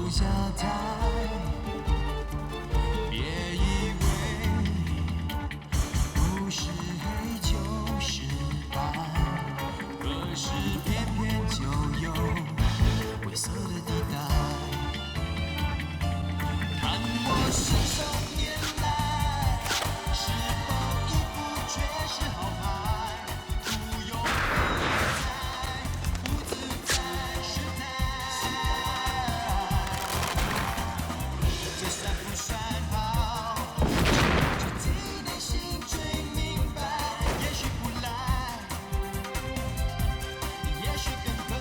下台，别以为不是黑就是白，可是偏偏就有灰色的地带。看我信手拈来，是否一副却是好牌？不用理睬，不自在失态。这算不算好？只自己内心最明白。也许不来，也许根本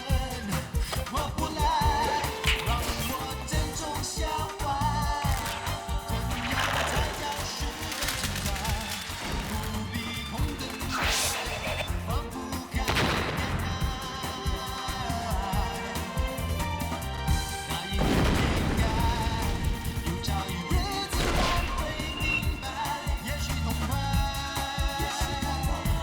我不来，让我珍重消化。怎样才叫是人精彩？不必红灯放不开，那一定爱，有朝一日自然会明白。也许痛快，也许后来。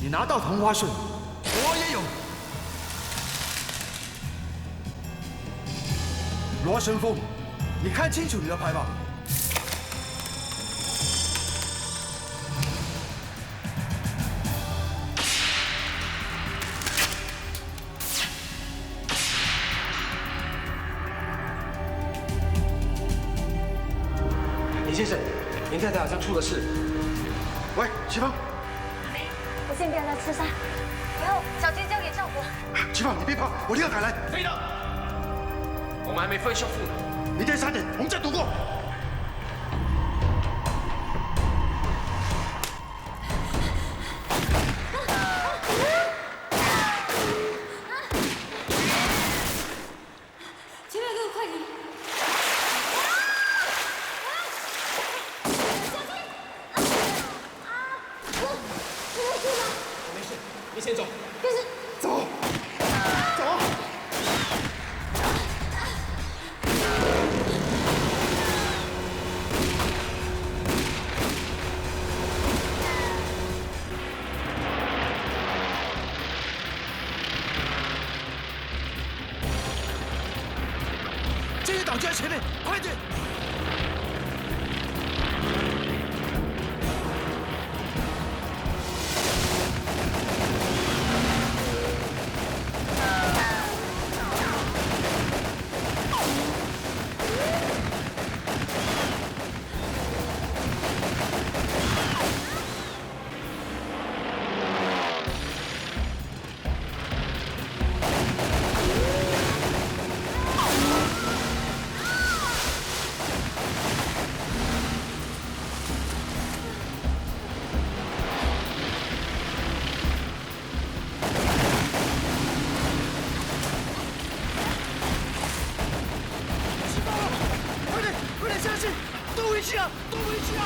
你拿到同花顺，我也有。罗神风，你看清楚你的牌吧。李先生，您太太好像出了事。喂，齐芳，我先不要再刺杀，以后小军交给赵国。齐芳，你别怕，我立刻赶来。可以的，我们还没分胜负呢。明天3点，我们再赌过。前面给我快点！没事，你先走。可是走，走。这些党就在前面，快点！相信，都回去啊，都回去啊！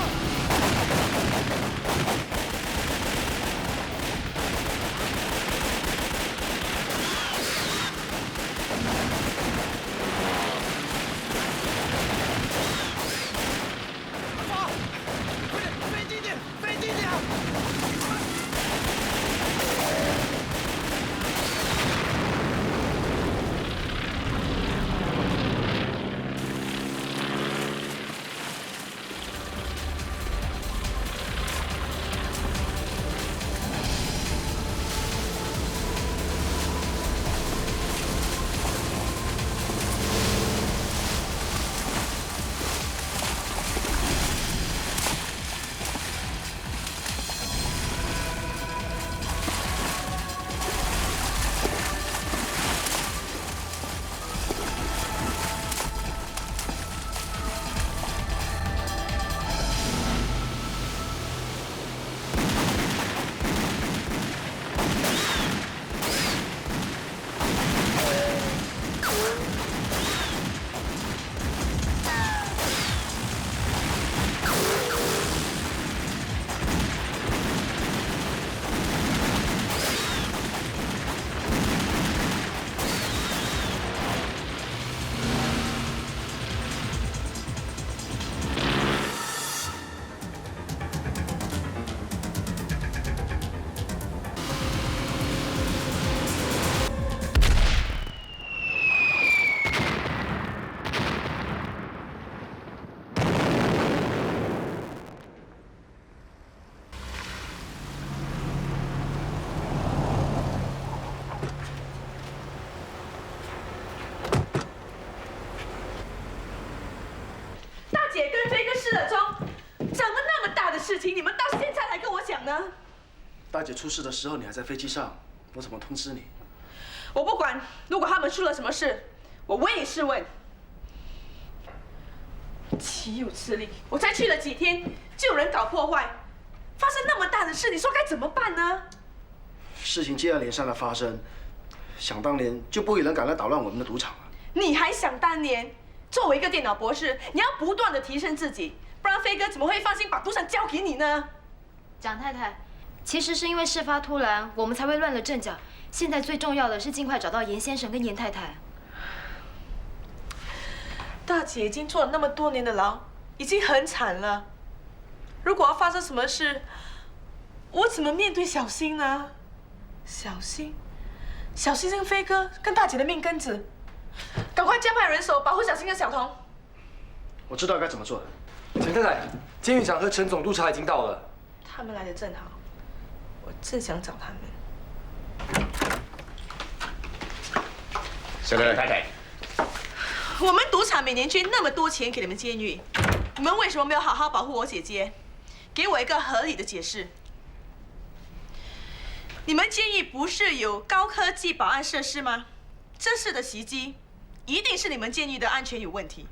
阿发，快点，飞低点，飞低点啊！失了踪，长了那么大的事情，你们到现在才跟我讲呢？大姐出事的时候你还在飞机上，我怎么通知你？我不管，如果他们出了什么事，我唯以是问。岂有此理！我才去了几天，就有人搞破坏，发生那么大的事，你说该怎么办呢？事情接二连三的发生，想当年就不会有人敢来捣乱我们的赌场了。你还想当年？作为一个电脑博士，你要不断的提升自己，不然飞哥怎么会放心把赌场交给你呢？蒋太太，其实是因为事发突然，我们才会乱了阵脚。现在最重要的是尽快找到严先生跟严太太。大姐已经坐了那么多年的牢，已经很惨了。如果要发生什么事，我怎么面对小新呢？小新是飞哥跟大姐的命根子，赶快加派人手保护小新跟小童。我知道该怎么做了。陈太太，监狱长和陈总督察已经到了。他们来的正好，我正想找他们。小太太，我们赌场每年捐那么多钱给你们监狱，你们为什么没有好好保护我姐姐？给我一个合理的解释。你们监狱不是有高科技保安设施吗？这次的袭击，一定是你们监狱的安全有问题。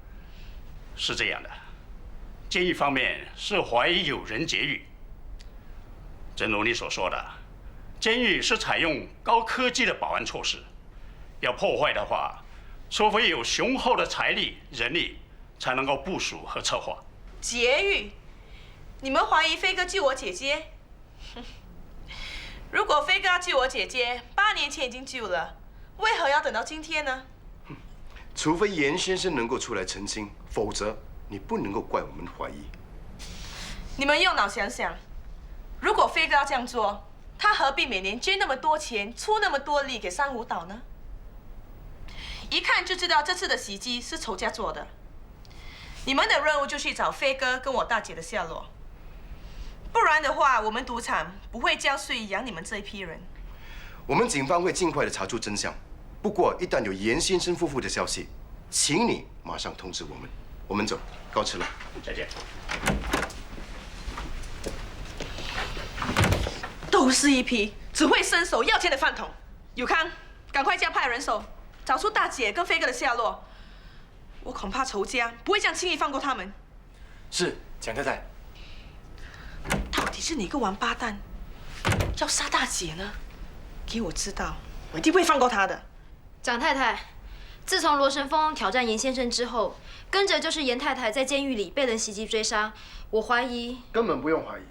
是这样的，监狱方面是怀疑有人劫狱。正如你所说的，监狱是采用高科技的保安措施。要破坏的话，除非有雄厚的财力、人力，才能够部署和策划。劫狱？你们怀疑飞哥救我姐姐？如果飞哥要救我姐姐，8年前已经救了，为何要等到今天呢？除非严先生能够出来澄清，否则你不能够怪我们怀疑。你们用脑想想，如果飞哥要这样做，他何必每年捐那么多钱、出那么多力给珊瑚岛呢？一看就知道这次的袭击是仇家做的。你们的任务就去找飞哥跟我大姐的下落，不然的话，我们赌场不会交税养你们这一批人。我们警方会尽快的查出真相，不过一旦有严先生夫妇的消息，请你马上通知我们。我们走，告辞了。再见。都是一批只会伸手要钱的饭桶。有康，赶快加派人手，找出大姐跟飞哥的下落。我恐怕仇家不会这样轻易放过他们。是，蒋太太。到底是哪个王八蛋要杀大姐呢？给我知道，我一定不会放过他的。蒋太太，自从罗神峰挑战严先生之后，跟着就是严太太在监狱里被人袭击追杀。我怀疑，根本不用怀疑，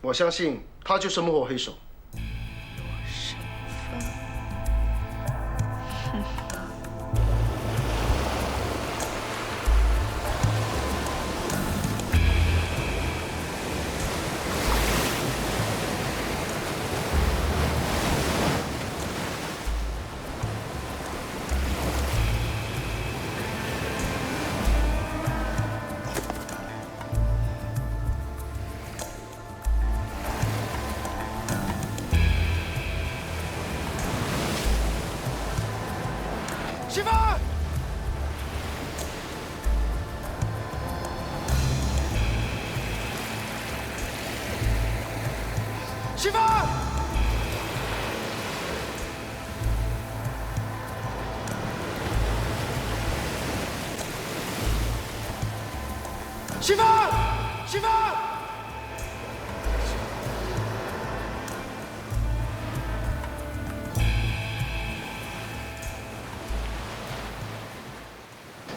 我相信他就是幕后黑手。媳妇儿，媳妇儿，媳妇儿，媳妇儿。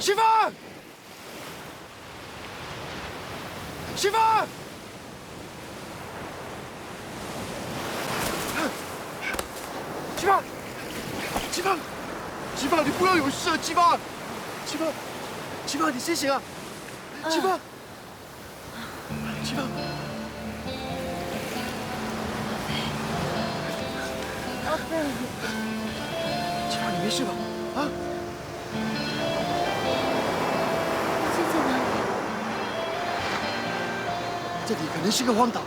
媳妇儿，媳妇儿，媳妇儿，媳妇儿，媳妇儿，你不要有事啊，媳妇儿，媳妇儿，媳妇儿，你醒醒啊，媳妇儿，媳妇儿，媳妇儿，你没事吧？啊？这里可能是个荒岛，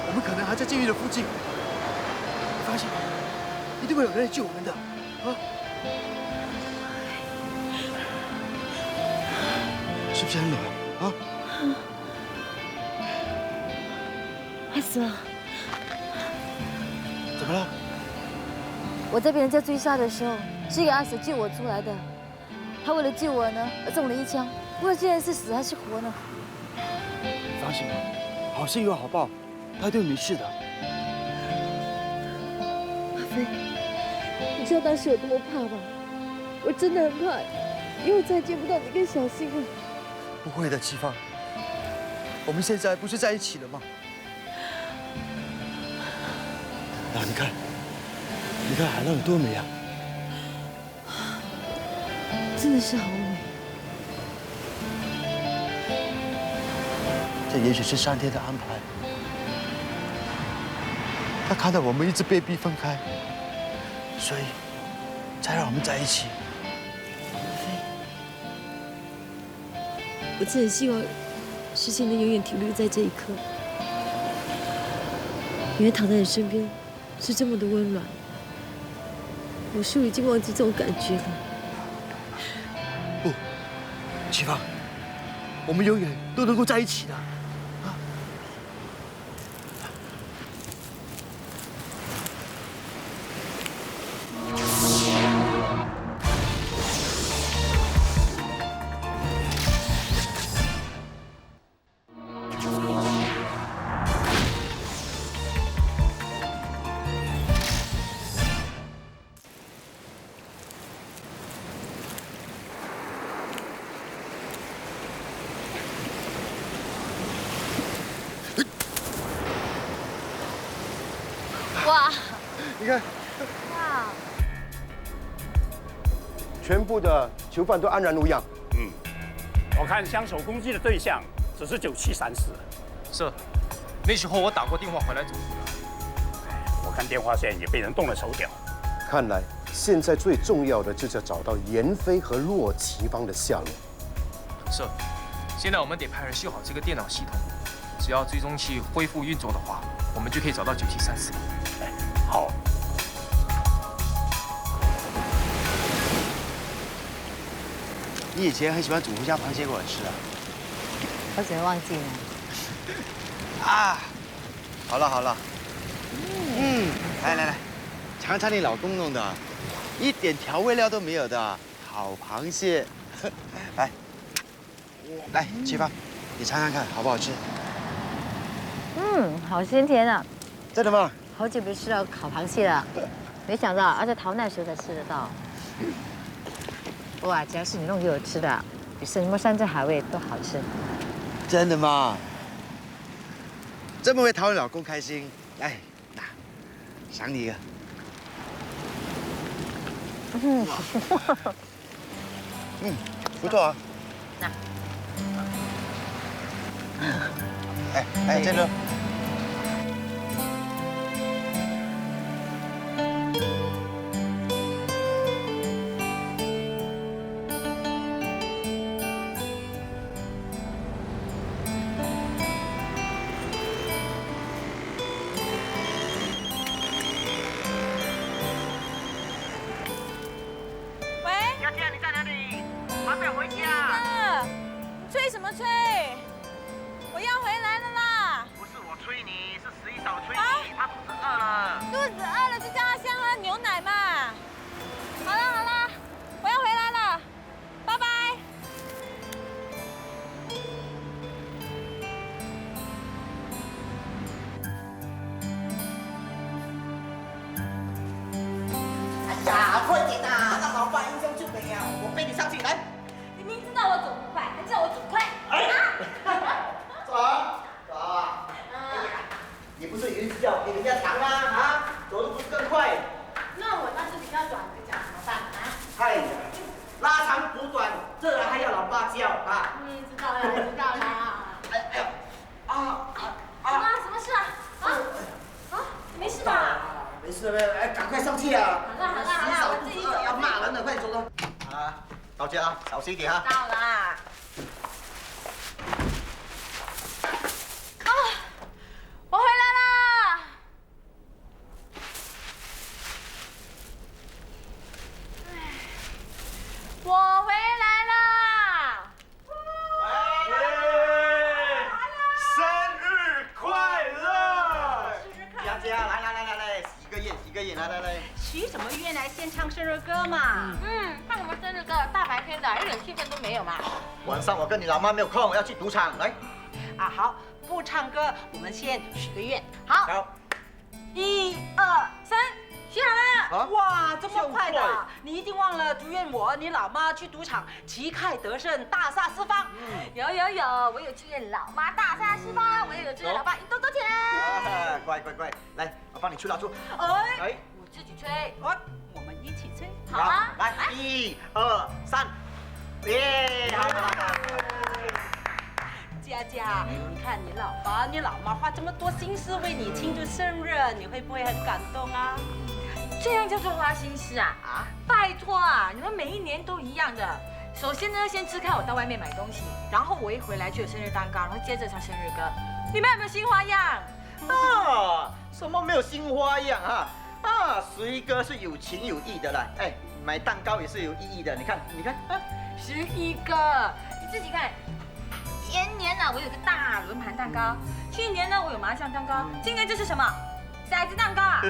我们可能还在监狱的附近。你放心，一定会有人来救我们的，啊！不是很暖啊？害死了！怎么了？我在被人家追杀的时候，是一个阿 Sir 救我出来的。他为了救我呢，而中了一枪，不知道现在是死还是活呢。放心吧，好事有好报，他一定没事的。阿飞，你知道当时有多么怕吗？我真的很怕，以后再见不到你跟小新了。不会的，齐芳，我们现在不是在一起了吗？啊，你看海浪有多美啊！真的是好美。这也许是上天的安排。他看到我们一直被逼分开，所以才让我们在一起。我真的希望事情能永远停留在这一刻，因为躺在你身边是这么的温暖。我是已经忘记这种感觉了。不，齐芳，我们永远都能够在一起的。哇！你看，哇！全部的囚犯都安然无恙。我看枪手攻击的对象只是9734。是，那时候我打过电话回来总部了。我看电话线也被人动了手脚。看来现在最重要的就是找到严飞和骆奇芳的下落。是，现在我们得派人修好这个电脑系统，只要追踪器恢复运作的话，我们就可以找到9734。好。你以前很喜欢煮胡椒螃蟹给我吃啊？我怎么忘记呢？啊，好了，来，尝尝你老公弄的，一点调味料都没有的好螃蟹。来，齐芳，你尝尝看好不好吃？好鲜甜啊！真的吗？好久没吃到烤螃蟹了，没想到要在逃难时候才吃得到。哇，只要是你弄给我吃的，比什么山珍海味都好吃。真的吗？这么会讨你老公开心，来，拿，赏你一个。不错啊。那。这个。催什么催？我要回来了啦！不是我催你，是石一嫂催你，她肚子饿了。肚子饿了就叫她先喝牛奶嘛。好了，我要回来了，拜拜。哎呀，快点啊，让老爸英雄救美啊！我背你上去，来。你明知道我走不快，还叫我走快。走啊！哎呀，你不是有一只脚比人家长吗？啊，走的不是更快？那我那是比较短的脚怎么办啊？哎呀，拉长补短，这还要老爸教啊！你知道啦。哎呀，什么事啊？没事吧？没事，哎，赶快上去啊！好了，我自己走。要骂人了，快走走。啊，到家啊，小心一点啊。到啦。我回来啦！我回来啦！喂。嘛。放什么生日歌？大白天的，一点气氛都没有嘛。晚上我跟你老妈没有空，要去赌场。来，啊，好，不唱歌，我们先许个愿。好，好， 1、2、3，许好了。哇，这么快的！你一定忘了祝愿我、你老妈去赌场旗开得胜，大杀四方。有，我有祝愿老妈大杀四方，我也有祝愿老爸赢多多钱。乖，来，我帮你吹蜡烛。哎，我自己吹。我们一起吹。好啊，来，1、2、3，耶！好。佳佳，你看你老爸、你老妈花这么多心思为你庆祝生日，你会不会很感动啊？这样叫做花心思啊？拜托啊，你们每一年都一样的。首先呢，先支开我到外面买东西，然后我一回来就有生日蛋糕，然后接着唱生日歌。你们有没有新花样？啊，什么没有新花样啊？11哥是有情有义的啦。哎，买蛋糕也是有意义的。你看啊，11个，你自己看。前年呢，我有个大轮盘蛋糕；去年呢，我有麻将蛋糕；今年这是什么？骰子蛋糕啊！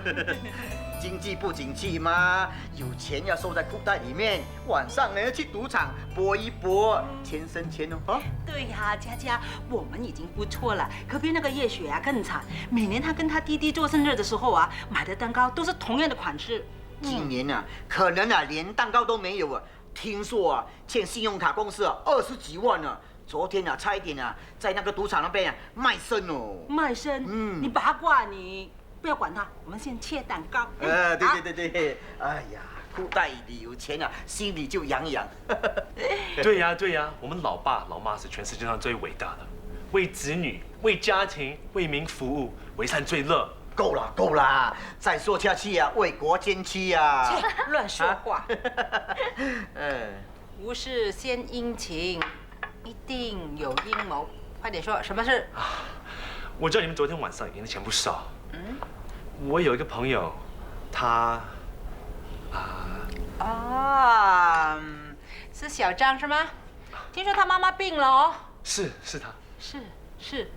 经济不景气嘛，有钱要收在裤袋里面，晚上呢去赌场搏一搏，钱生钱哦。对呀，佳佳，我们已经不错了。隔壁那个叶雪啊更惨，每年她跟她弟弟做生日的时候啊，买的蛋糕都是同样的款式。今年啊，可能啊连蛋糕都没有啊。听说啊，欠信用卡公司啊20几万呢。昨天啊，差一点啊，在那个赌场那边啊卖身哦。卖身？你八卦你。不要管他，我们先切蛋糕。对，哎呀，裤袋里有钱啊，心里就痒痒。对呀，我们老爸老妈是全世界上最伟大的，为子女、为家庭、为民服务，为善最乐。够了，再说下去啊，为国捐躯啊！乱说话。无事献殷勤，一定有阴谋。快点说，什么事？我知道你们昨天晚上赢的钱不少。我有一个朋友，他是小张是吗？听说他妈妈病了哦。是他。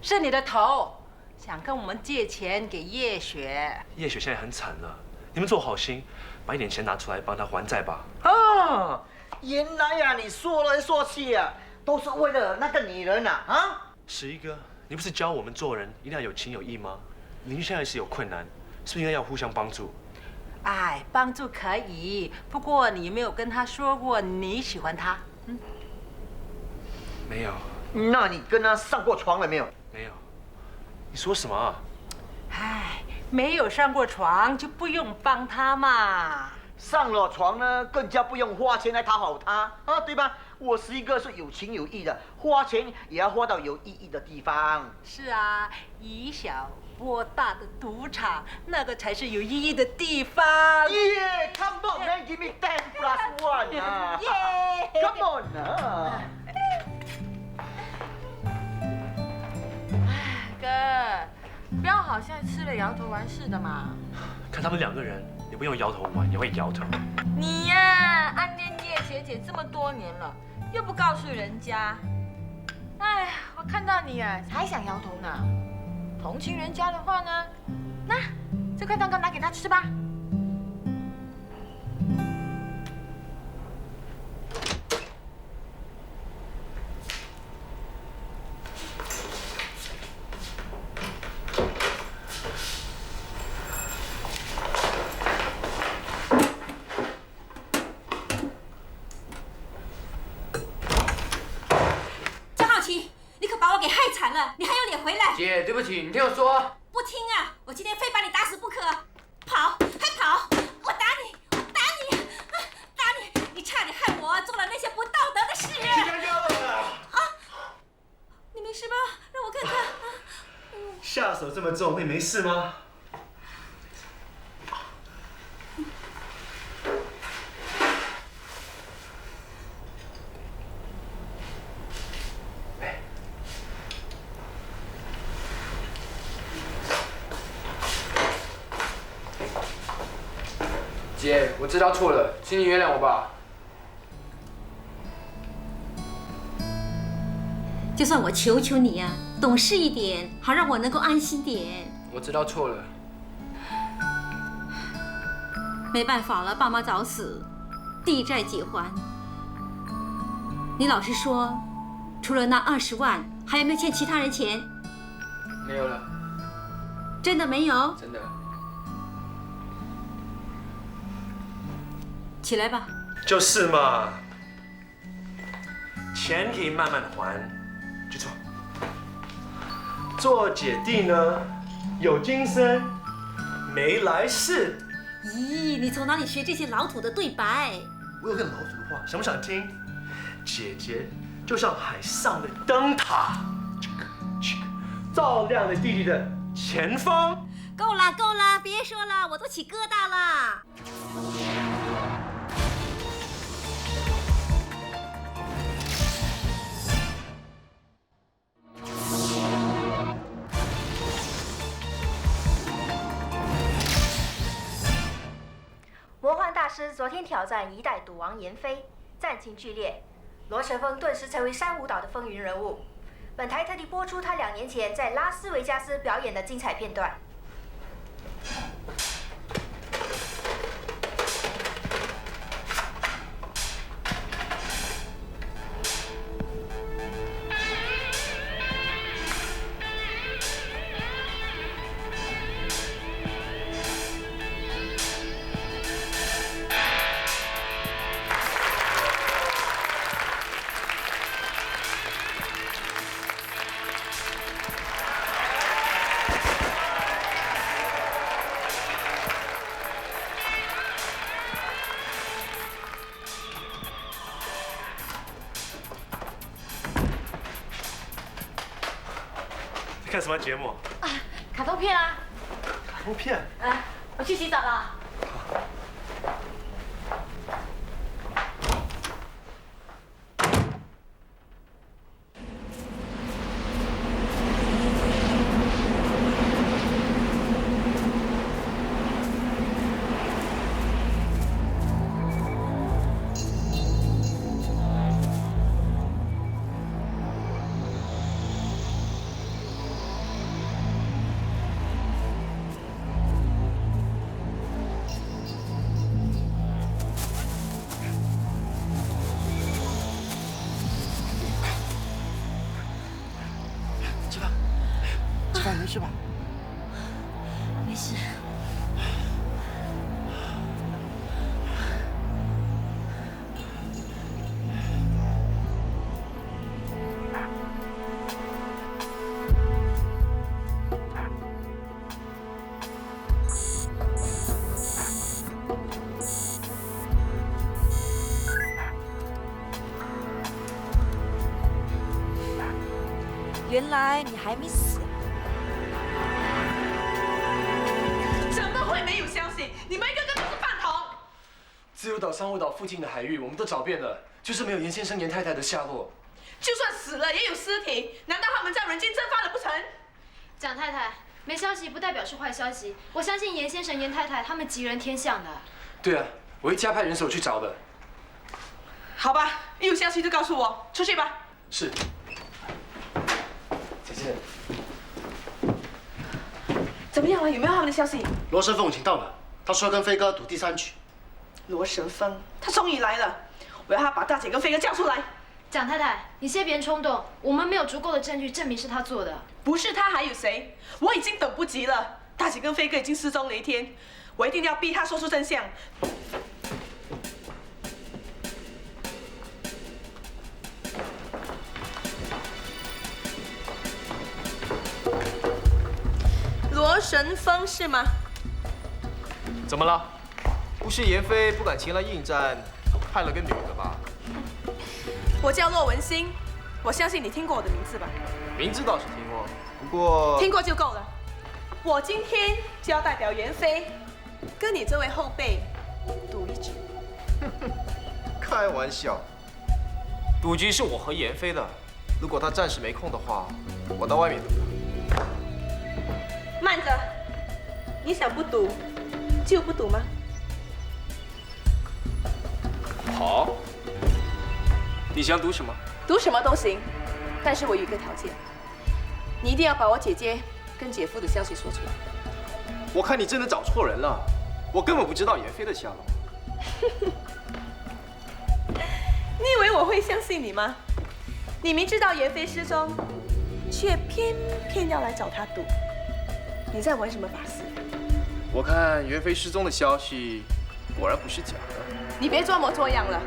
是你的头，想跟我们借钱给叶雪。叶雪现在很惨了，你们做好心，把一点钱拿出来帮她还债吧。原来啊，你说来说去啊，都是为了那个女人啊11哥，你不是教我们做人一定要有情有义吗？邻居现在是有困难，是不是应该要互相帮助？哎，帮助可以，不过你有没有跟他说过你喜欢他？没有。那你跟他上过床了没有？没有。你说什么啊？哎，没有上过床就不用帮他嘛。上了床呢，更加不用花钱来讨好他对吧？我11哥是有情有义的，花钱也要花到有意义的地方。是啊，以小博大的赌场，那个才是有意义的地方。Come on, man, give me 10+1 啊！Come on 啊！哥，不要好像吃了摇头丸似的嘛。看他们2个人，你不用摇头丸也会摇头。你呀，暗恋叶学姐这么多年了，又不告诉人家。哎，我看到你啊，还想摇头呢。同情人家的话呢，那这块蛋糕拿给他吃吧。你还有脸回来？姐，对不起，你听我说。不听啊！我今天非把你打死不可！跑，还跑！我打你！打你！你差点害我做了那些不道德的事！你没事吧？让我看看。下手这么重，会没事吗？姐，我知道错了，请你原谅我吧。就算我求求你啊，懂事一点，好让我能够安心点。我知道错了。没办法了，爸妈早死，地债解还。你老实说，除了那20万，还有没有欠其他人钱？没有了，真的没有？真的。起来吧。就是嘛，钱可以慢慢还，去做。做姐弟呢，有今生，没来世。咦，你从哪里学这些老土的对白？我有个老土的话，想不想听？姐姐就像海上的灯塔，照亮了弟弟的前方。够了，够了，别说了，我都起疙瘩了。魔幻大师昨天挑战一代赌王严飞，战情剧烈，罗成峰顿时成为珊瑚岛的风云人物。本台特地播出他2年前在拉斯维加斯表演的精彩片段。看什么节目？啊，卡通片啊！卡通片？我去洗澡了。没事吧？没事。原来你还没死。怎么会没有消息？你们一个个都是饭桶！自由岛、珊瑚岛附近的海域我们都找遍了，就是没有严先生、严太太的下落。就算死了也有尸体，难道他们在人间蒸发了不成？蒋太太，没消息不代表是坏消息。我相信严先生、严太太他们吉人天相的。对啊，我会加派人手去找的。好吧，一有消息就告诉我，出去吧。是。姐姐，怎么样了？有没有他们的消息？罗神凤已经到了，他说要跟飞哥赌第3局。罗神风，他终于来了，我要他把大姐跟飞哥叫出来。蒋太太，你先别冲动，我们没有足够的证据证明是他做的。不是他还有谁？我已经等不及了。大姐跟飞哥已经失踪了1天，我一定要逼他说出真相。罗神风是吗？怎么了？不是严飞不敢前来应战，派了个女的吧？我叫骆文馨，我相信你听过我的名字吧？名字倒是听过，不过听过就够了。我今天就要代表袁飞，跟你这位后辈赌1局。开玩笑，赌局是我和严飞的，如果他暂时没空的话，我到外面赌。慢着，你想不赌就不赌吗？好，你想赌什么？赌什么都行，但是我有一个条件，你一定要把我姐姐跟姐夫的消息说出来。我看你真的找错人了，我根本不知道严飞的下落。会相信你吗？你明知道妍飞失踪，却偏偏要来找他赌，你在玩什么法式？我看袁飞失踪的消息果然不是假的。你别装模作样了，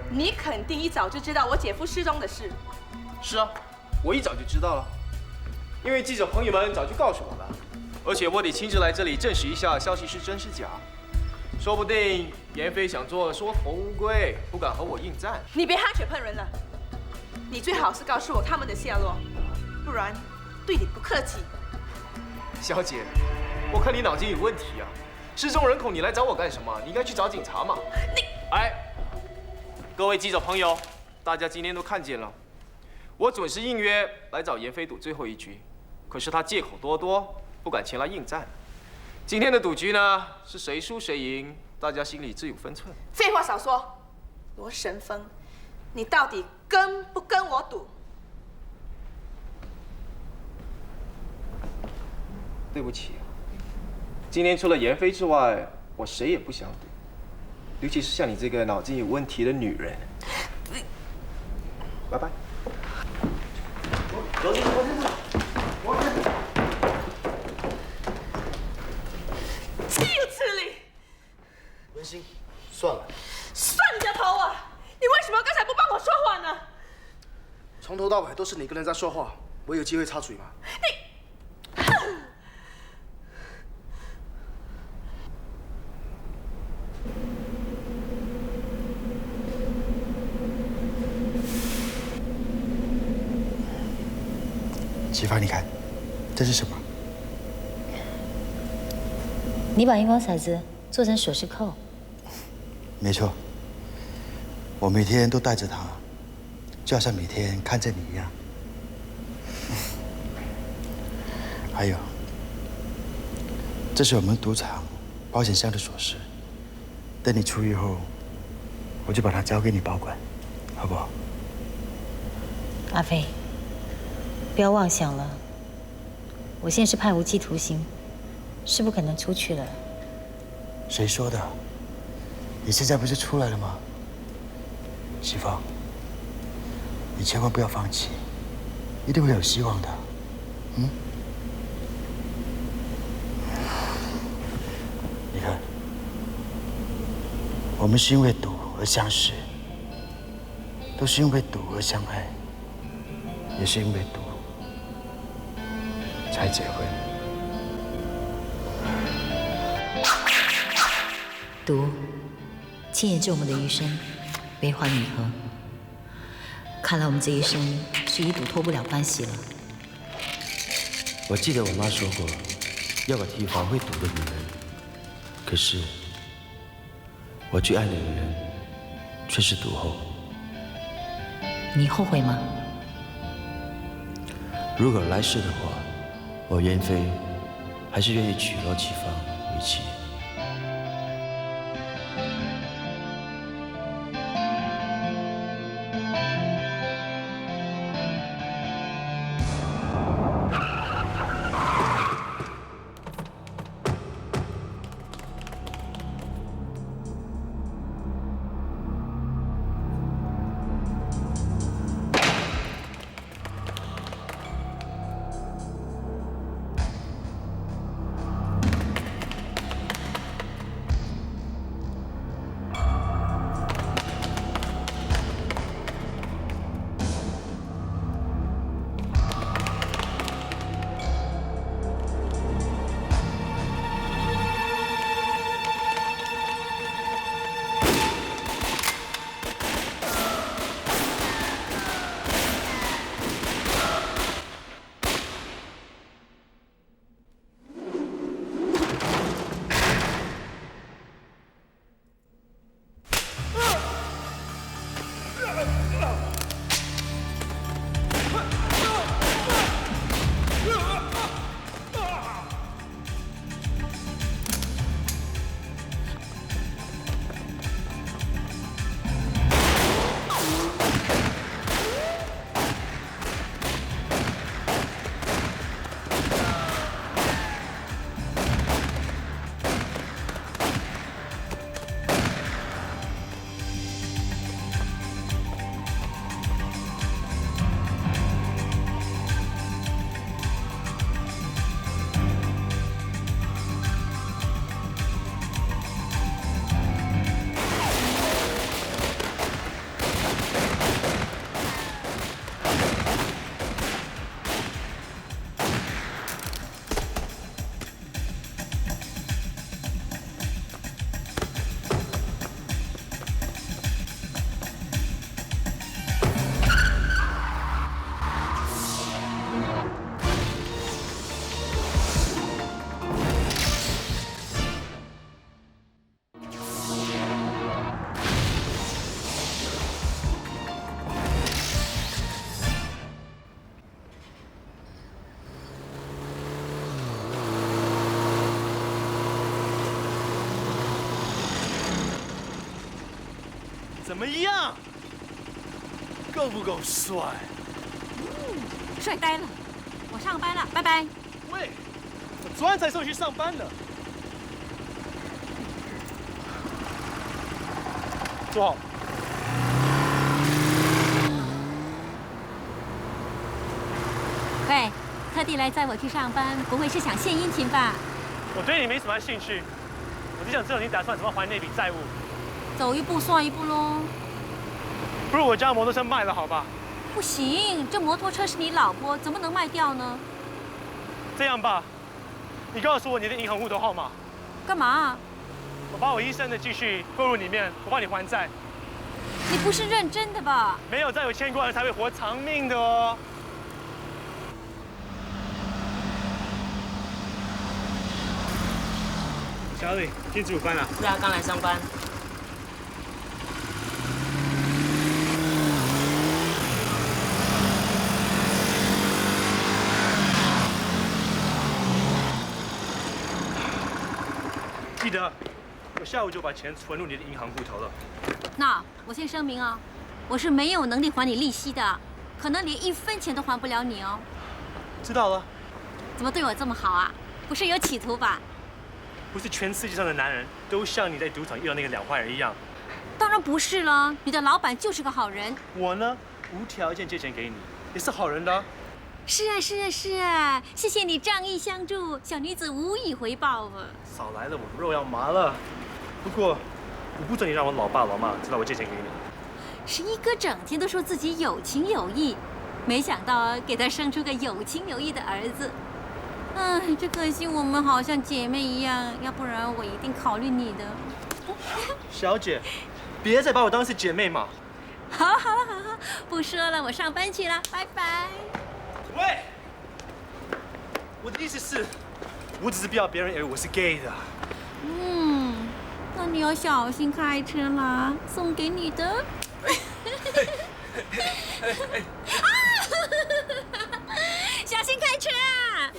你肯定一早就知道我姐夫失踪的事。是啊，我一早就知道了，因为记者朋友们早就告诉我了，而且我得亲自来这里证实一下消息是真是假。说不定妍飞想做缩头乌龟，不敢和我应战。你别含血喷人了，你最好是告诉我他们的下落，不然对你不客气。小姐，我看你脑筋有问题啊！失踪人口你来找我干什么？你应该去找警察嘛。哎，各位记者朋友，大家今天都看见了，我准时应约来找妍飞赌最后一局，可是他借口多多，不敢前来应战。今天的赌局呢，是谁输谁赢，大家心里自有分寸。废话少说，罗神风，你到底跟不跟我赌？对不起啊，今天除了妍飞之外，我谁也不想赌，尤其是像你这个脑筋有问题的女人。拜拜。岂有此理！文心，算了，算你的头啊！你为什么刚才不帮我说话呢？从头到尾都是你一个人在说话，我有机会插嘴吗？启发，你看，这是什么？你把荧光骰子做成首饰扣。没错，我每天都带着它，就好像每天看着你一样。还有，这是我们赌场保险箱的锁匙，等你出狱后，我就把它交给你保管，好不好？阿飞，不要妄想了，我现在是判无期徒刑，是不可能出去了。谁说的？你现在不是出来了吗？西风，你千万不要放弃，一定会有希望的。嗯？你看，我们是因为赌而相识，都是因为赌而相爱，也是因为赌才结婚。赌，牵引着我们的余生，悲欢离合。看来我们这一生是与赌脱不了关系了。我记得我妈说过，要我提防会赌的女人，可是我最爱的女人却是赌后。你后悔吗？如果来世的话，我妍飞还是愿意娶罗启芳为妻。么样？够不够帅？帅呆了！我上班了，拜拜。喂，我昨晚才送你去上班的。坐好。喂，特地来载我去上班，不会是想献殷勤吧？我对你没什么兴趣，我只想知道你打算怎么还那笔债务。走一步算一步喽。不如我将摩托车卖了，好吧？不行，这摩托车是你老婆，怎么能卖掉呢？这样吧，你告诉我你的银行户头号码。干嘛？我把我一生的积蓄购入里面，我帮你还债。你不是认真的吧？没有再有牵挂的才会活长命的哦。小李，今天值午班了？是啊，刚来上班。记得，我下午就把钱存入你的银行户头了。那我先声明哦，我是没有能力还你利息的，可能连1分钱都还不了你哦。知道了。怎么对我这么好啊？不是有企图吧？不是全世界上的男人都像你在赌场遇到那个两坏人一样。当然不是了，你的老板就是个好人。我呢，无条件借钱给你，也是好人的啊。是啊，是啊，是啊，谢谢你仗义相助，小女子无以回报啊。少来了，我肉要麻了。不过，我不准你让我老爸老妈知道我借钱给你。11哥整天都说自己有情有义，没想到给他生出个有情有义的儿子。唉，只可惜我们好像姐妹一样，要不然我一定考虑你的。小姐，别再把我当是姐妹嘛。好了好了好了，不说了，我上班去了，拜拜。喂，我的意思是，我只是不要别人以为我是 gay 的。那你要小心开车啦，送给你的。小心开车啊！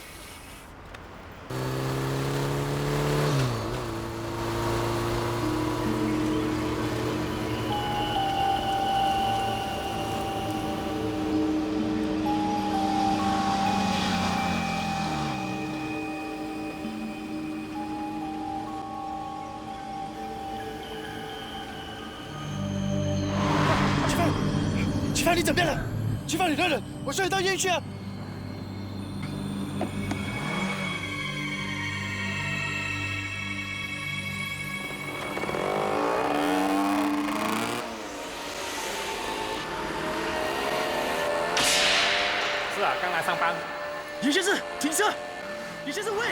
齐凡，你怎么样了？齐凡，你忍忍，我送你到医院去啊！是啊，刚来上班。严先生，停车！严先生，喂！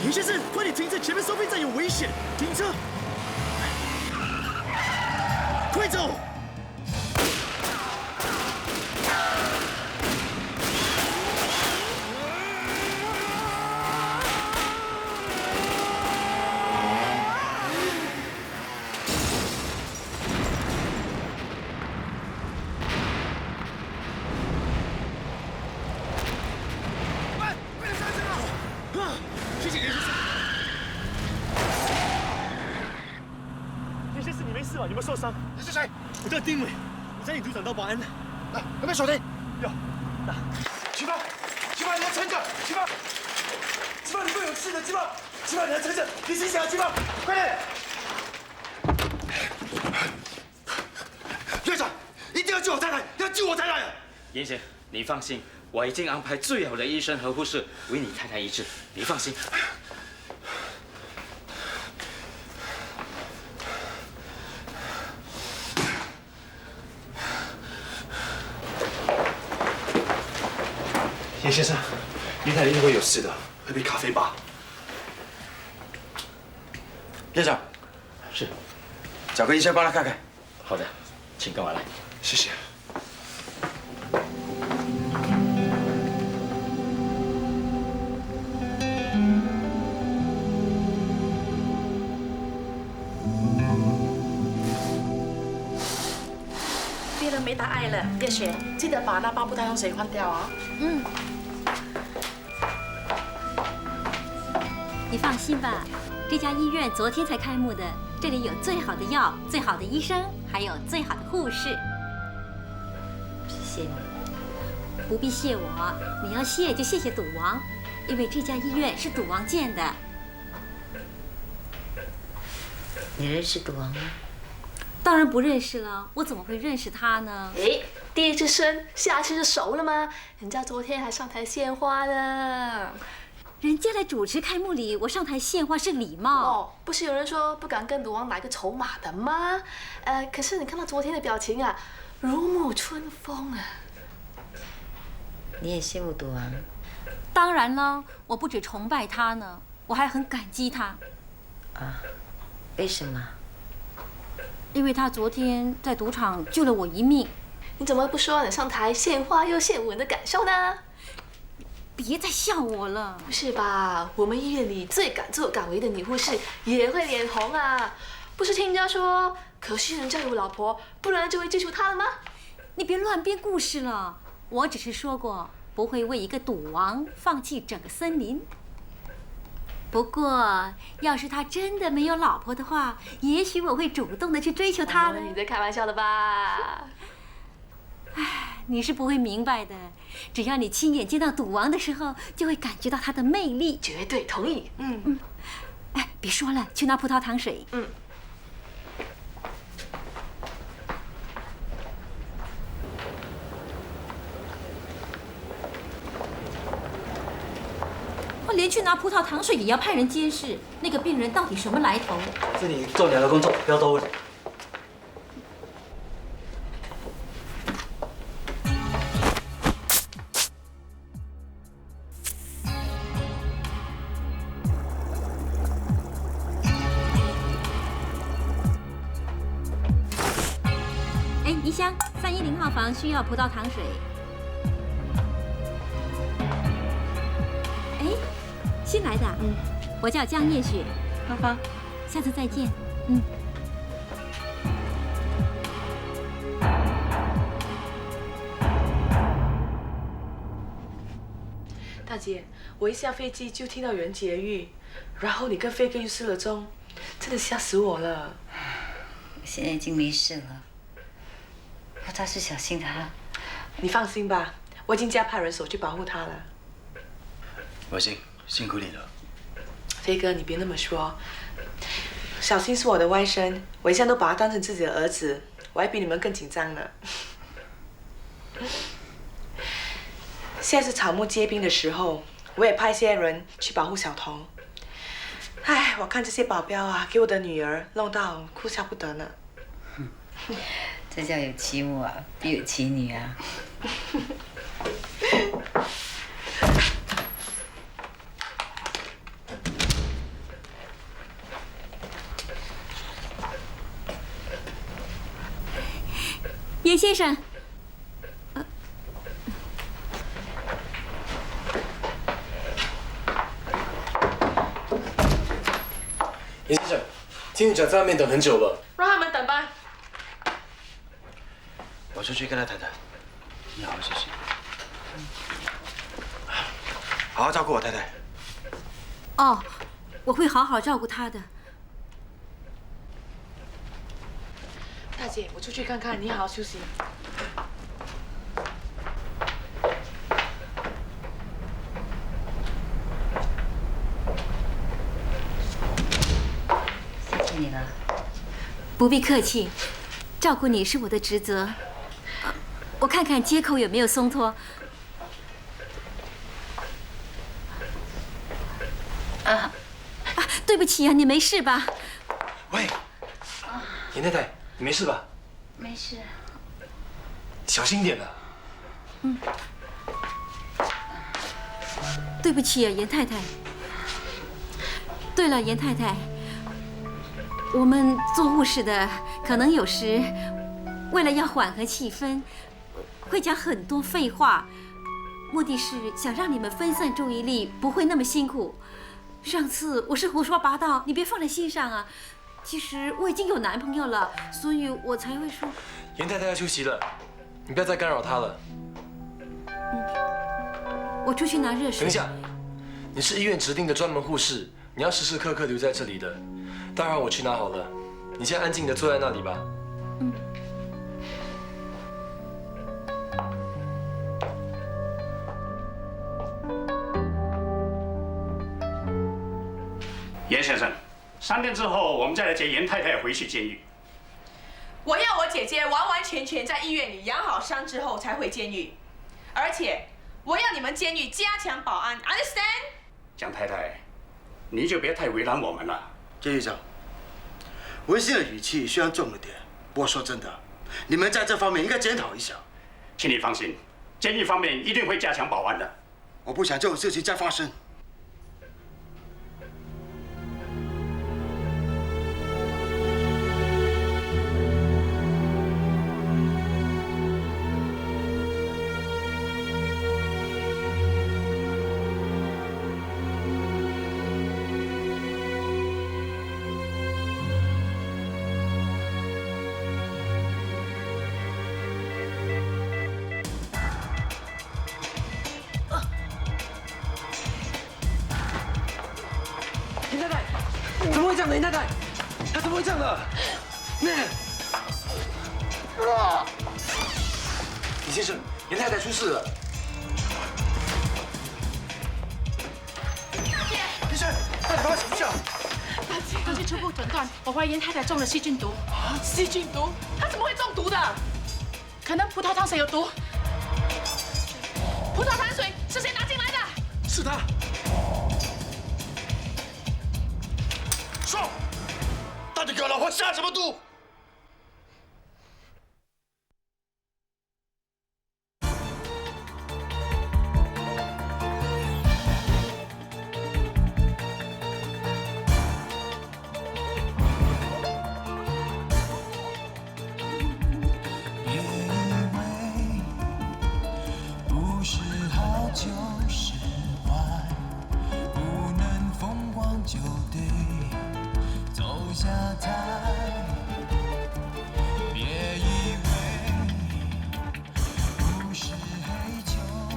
严先生，快点停车！前面收费站有危险，停车！快走！谢谢严先生。严先生，你没事吧？有没有受伤？你是谁？我叫丁伟，我在你赌场当保安的。来，有没有手机？有。拿。齐凡，齐凡，你要撑着！齐凡，齐凡，你会有事的！齐凡，齐凡，你要撑着！你醒醒啊！齐凡，快点！院长，一定要救我太太，要救我太太！严先，你放心，我已经安排最好的医生和护士为你太太医治，你放心。严先生，林太太一定会有事的，喝杯咖啡吧。院长，是，找个医生帮他看看。好的，请跟我来。谢谢。病人没大碍了，叶雪，记得把那包布袋用水换掉啊。你放心吧，这家医院昨天才开幕的，这里有最好的药、最好的医生，还有最好的护士。谢谢你。不必谢我，你要谢就谢谢赌王，因为这家医院是赌王建的。你认识赌王吗？当然不认识了，我怎么会认识他呢？哎，第一次生，下次就熟了吗？人家昨天还上台献花呢。人家来主持开幕礼，我上台献花是礼貌。哦，不是有人说不敢跟赌王来个筹码的吗？可是你看到昨天的表情啊，如沐春风啊。你也羡慕赌王？当然了，我不止崇拜他呢，我还很感激他。啊？为什么？因为他昨天在赌场救了我一命。你怎么不说你上台献花又献吻的感受呢？别再笑我了。不是吧？我们医院里最敢作敢为的女护士也会脸红啊！不是听人家说，可惜人家有老婆，不然就会记住她了吗？你别乱编故事了。我只是说过，不会为一个赌王放弃整个森林。不过，要是他真的没有老婆的话，也许我会主动的去追求他了。你在开玩笑的吧？唉，你是不会明白的。只要你亲眼见到赌王的时候，就会感觉到他的魅力。绝对同意。哎，别说了，去拿葡萄糖水。我连去拿葡萄糖水也要派人监视，那个病人到底什么来头？是你做你的工作，不要多问。哎，怡香，310号房需要葡萄糖水。哎，新来的，我叫江夜雪，芳芳，下次再见，大姐，我一下飞机就听到有人劫狱，然后你跟飞哥又失了踪，真的吓死我了。现在已经没事了，我倒是小心他。你放心吧，我已经加派人手去保护他了。伟星，辛苦你了。飞哥，你别那么说。小新是我的外甥，我一向都把他当成自己的儿子，我还比你们更紧张呢。现在是草木皆兵的时候，我也派些人去保护小童。唉，我看这些保镖啊，给我的女儿弄到哭笑不得呢。这叫有其母啊，必有其女啊。严先生，严先生，听你讲在外面等很久了，让他们等吧。我出去跟他谈谈。你好好休息，好好照顾我太太。哦，我会好好照顾她的。大姐，我出去看看，你好好休息。谢谢你了。不必客气，照顾你是我的职责。我看看接口有没有松脱。对不起啊，你没事吧？喂，严太太，你没事吧？没事。小心点啊。对不起啊，严太太。对了，严太太，我们做护士的可能有时为了要缓和气氛，会讲很多废话，目的是想让你们分散注意力，不会那么辛苦。上次我是胡说八道，你别放在心上啊。其实我已经有男朋友了，所以我才会说。严太太要休息了，你不要再干扰她了。我出去拿热水。等一下，你是医院指定的专门护士，你要时时刻刻留在这里的，当然我去拿好了。你先安静的坐在那里吧。嗯。严先生，3天之后我们再来接严太太回去监狱。我要我姐姐完完全全在医院里养好伤之后才回监狱，而且我要你们监狱加强保安 ，understand？ 江太太，你就别太为难我们了。监狱长，文信的语气虽然重了点，不过说真的，你们在这方面应该检讨一下。请你放心，监狱方面一定会加强保安的。我不想这种事情再发生。严太太，怎么会这样的？严太太，他怎么会这样的？李先生，严太太出事了。医生，快点把他手下。根据初步诊断，我怀疑严太太中了细菌毒。细菌毒？她怎么会中毒的？可能葡萄糖水有毒。葡萄糖水是谁拿进来的？是他。说，到底给我老婆下什么毒？不是好就是坏，不能风光就得走下台。别以为不是黑就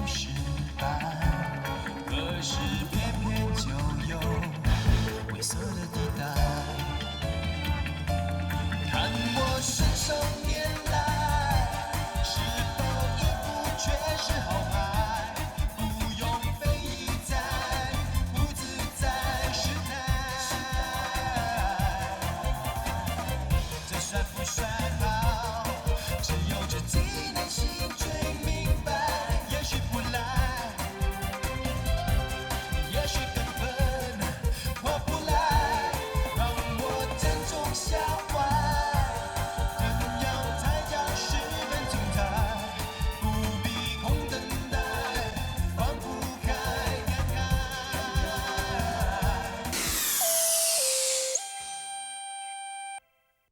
是白，可是偏偏就有灰色的地带。看我身上。